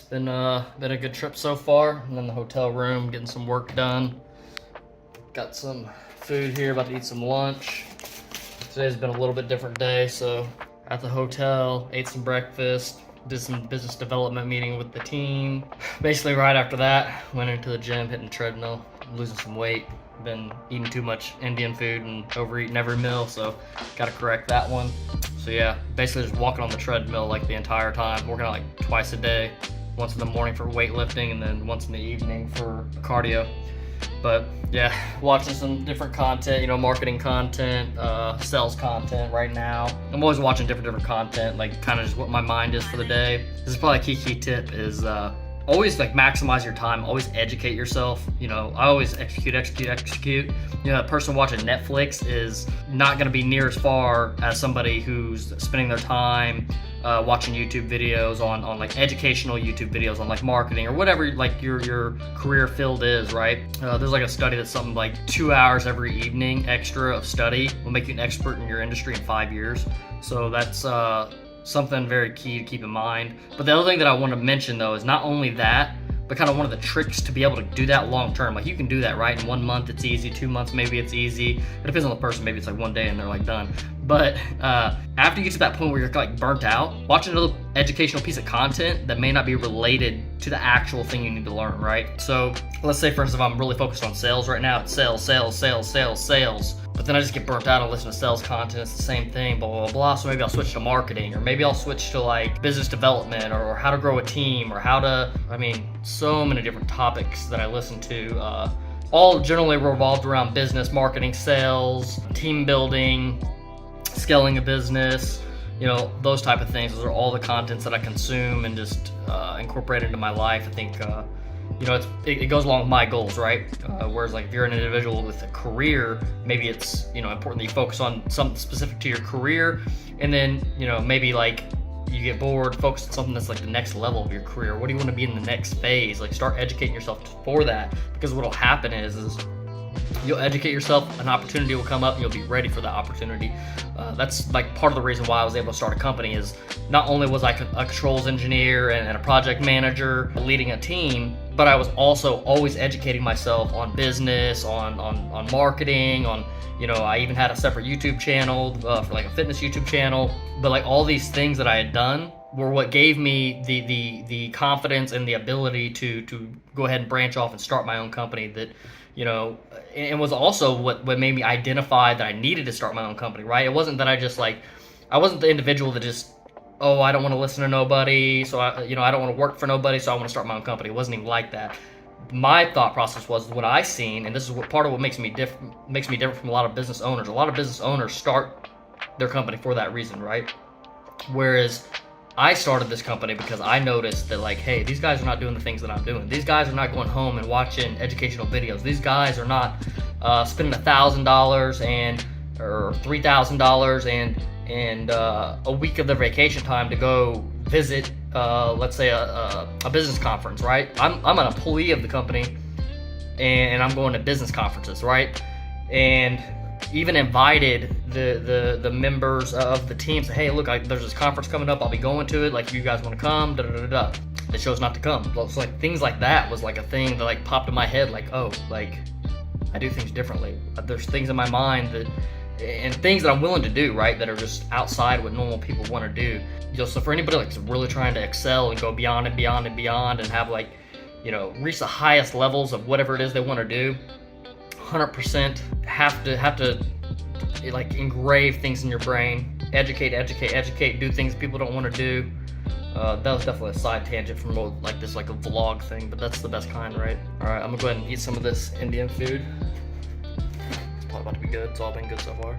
been a good trip so far. I'm in the hotel room getting some work done. Got some food here, about to eat some lunch. Today's been a little bit different day, so at the hotel, ate some breakfast, did some business development meeting with the team. Basically right after that, went into the gym, hitting the treadmill, losing some weight. Been eating too much Indian food and overeating every meal, so gotta correct that one. So yeah, basically just walking on the treadmill like the entire time, working out like twice a day, once in the morning for weightlifting and then once in the evening for cardio. But yeah, watching some different content, marketing content, sales content right now. I'm always watching different content, like kind of just what my mind is for the day. This is probably a key tip is always like maximize your time, always educate yourself. I always execute. A person watching Netflix is not gonna be near as far as somebody who's spending their time watching YouTube videos on like educational YouTube videos on like marketing or whatever like your career field is, right? There's like a study that's something like 2 hours every evening extra of study will make you an expert in your industry in 5 years. So that's something very key to keep in mind. But the other thing that I want to mention though is not only that, but kind of one of the tricks to be able to do that long term. Like you can do that, right? In 1 month it's easy, 2 months maybe it's easy. It depends on the person, maybe it's like one day and they're like done. But after you get to that point where you're like burnt out, watch another educational piece of content that may not be related to the actual thing you need to learn, right? So let's say for instance, if I'm really focused on sales right now, it's sales. But then I just get burnt out and listen to sales content, it's the same thing, blah, blah, blah. So maybe I'll switch to marketing, or maybe I'll switch to like business development or how to grow a team or how to, so many different topics that I listen to, all generally revolved around business, marketing, sales, team building, scaling a business, those type of things. Those are all the contents that I consume and just incorporate into my life. I think, it goes along with my goals, right? Whereas like if you're an individual with a career, maybe it's, important that you focus on something specific to your career. And then, maybe like you get bored, focus on something that's like the next level of your career. What do you want to be in the next phase? Like start educating yourself for that, because what'll happen is you'll educate yourself, an opportunity will come up, and you'll be ready for that opportunity. That's like part of the reason why I was able to start a company is not only was I a controls engineer and a project manager leading a team, but I was also always educating myself on business, on marketing, I even had a separate YouTube channel for like a fitness YouTube channel. But like all these things that I had done were what gave me the confidence and the ability to go ahead and branch off and start my own company that, and was also what made me identify that I needed to start my own company, right? It wasn't that I wasn't the individual that just, I don't want to listen to nobody, so I don't want to work for nobody, so I want to start my own company. It wasn't even like that. My thought process was what I seen, and this is part of what makes me different from a lot of business owners. A lot of business owners start their company for that reason, right? Whereas I started this company because I noticed that like, hey, these guys are not doing the things that I'm doing. These guys are not going home and watching educational videos. These guys are not spending $1,000 or $3,000 and a week of their vacation time to go visit, let's say a business conference, right? I'm an employee of the company and I'm going to business conferences, right? And even invited the members of the team, say, hey, look, there's this conference coming up, I'll be going to it, like if you guys want to come, They chose not to come. So like things like that was like a thing that like popped in my head, like, oh, like I do things differently. There's things in my mind and things that I'm willing to do, right, that are just outside what normal people want to do. So for anybody like really trying to excel and go beyond and beyond and beyond and have like, reach the highest levels of whatever it is they want to do, 100% have to like engrave things in your brain, educate, do things people don't want to do. That was definitely a side tangent from like this like a vlog thing, but that's the best kind, right? All right, I'm gonna go ahead and eat some of this Indian food. It's probably about to be good. It's all been good so far.